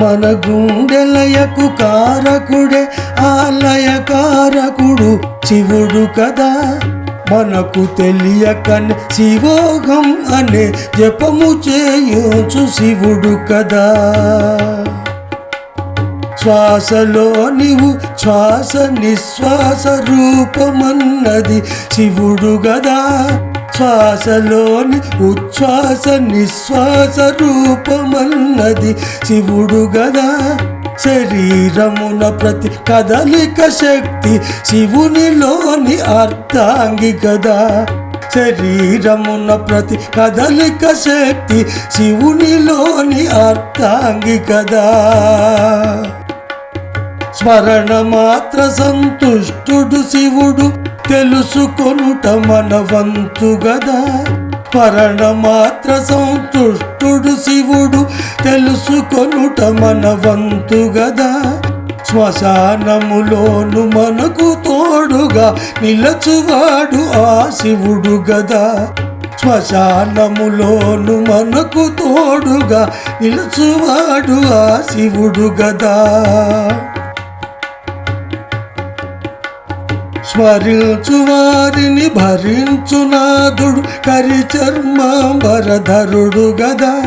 మన గుండెలయకు కారకుడే ఆలయకారకుడు శివుడు కదా. మనకు తెలియకనే శివోహం అనే జపము చేయుచు శివుడు కదా. శ్వాసలో నీవు శ్వాస నిశ్వాస రూపమన్నది శివుడు గదా. శ్వాసలోని ఉచ్ఛ్వాస నిశ్వాస రూపమన్నది శివుడు గదా. శరీరమున ప్రతి కదలిక శక్తి శివునిలోని అర్ధాంగి గదా. శరీరమున ప్రతి కదలిక శక్తి శివునిలోని అర్ధాంగి కదా. స్మరణ మాత్ర సంతుష్టుడు శివుడు తెలుసుకొనుట మన వంతు గదా. స్మరణ మాత్ర సంతుష్టుడు శివుడు తెలుసుకొనుట మన వంతు గదా. శ్మశానములోను మనకు తోడుగా నిలచువాడు ఆ శివుడు గదా. శ్మశానములోను మనకు తోడుగా నిలుచువాడు ఆ శివుడు గదా. స్మరించు వారిని భరించునాథుడు కరిచర్మాంబరధరుడు గదా.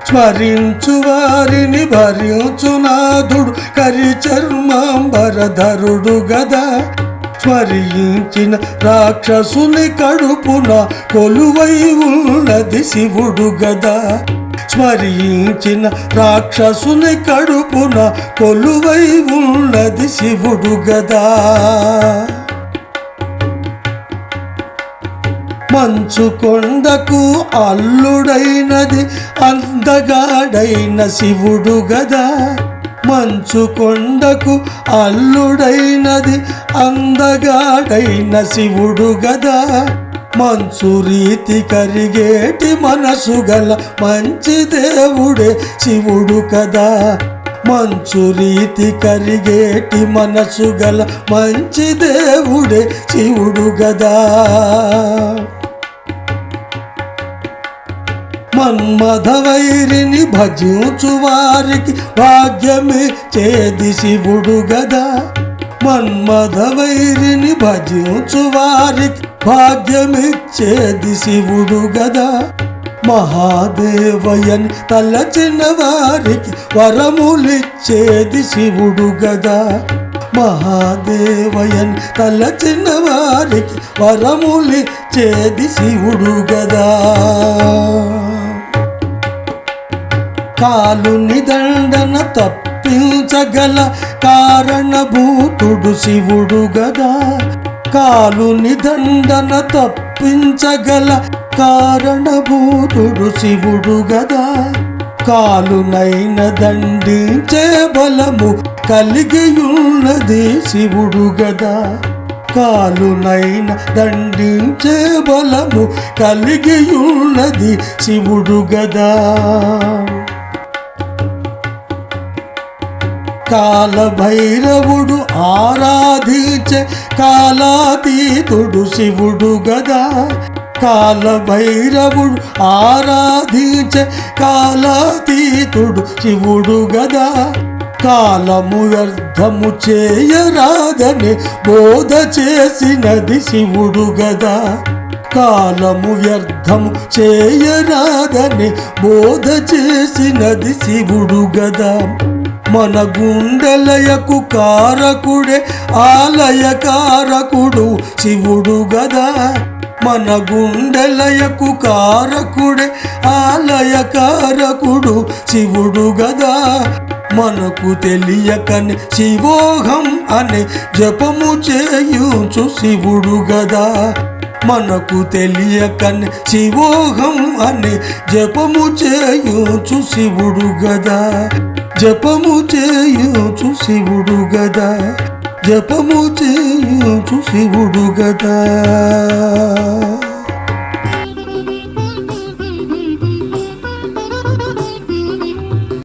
స్మరించు వారిని భరించునాథుడు కరిచర్మాంబరధరుడు గదా. స్మరించిన రాక్షసుని కడుపున కొలువై ఉన్నది శివుడు గదా. స్మరించిన రాక్షసుని కడుపున కొలువై ఉన్నది శివుడు గదా. మంచు కొండకు అల్లుడైనది అందగాడైన శివుడు గదా. మంచు కొండకు అల్లుడైనది అందగాడైన శివుడు గదా. మంచు రీతి కరిగేటి మనసు గల మంచి దేవుడే శివుడు కదా. మంచు రీతి కరిగేటి మనసు గల మంచి దేవుడే శివుడు గదా. మన్మథవైరిని భజించు వారికి భాగ్యమే చేది శివుడు గదా. మన్మథవైరిని భజించు వారికి భాగ్యమిచ్చేది శివుడు గదా. మహాదేవయని తలచిన వారికి వరములిచ్చేది శివుడు గదా. మహాదేవయని తలచిన వారికి వరములిచ్చేది శివుడు గదా. కాలుని దండన తప్పించగల కారణభూతుడు శివుడు గదా. కాలుని దండన తప్పించగల కారణభూతుడు శివుడు గదా. కాలునైన దండించే బలము కలిగియున్నది శివుడు గదా. కాలునైన దండించే బలము కలిగియున్నది శివుడు గదా. కాలభైరవుడు ఆరాధించే కాలాతీతుడు శివుడు గదా. కాలభైరవుడు ఆరాధించే కాలాతీతుడు శివుడు గదా. కాలము వ్యర్థము చేయరాదని బోధ చేసినది శివుడు గదా. కాలము వ్యర్థము చేయరాదని బోధ చేసినది శివుడు గదా. మన గుండెలయకు కారకుడే ఆలయకారకుడు శివుడు గదా. మన గుండెలయకు కారకుడే ఆలయకారకుడు శివుడు గదా. మనకు తెలియకని శివోహం అనే జపము చేయుచు శివుడు గదా. మనకు తెలియకని శివోహం అనే జపము చేయుచు శివుడు గదా. జపము చేయుచు శివుడు గదా. జపము చేయుచు శివుడు గదా.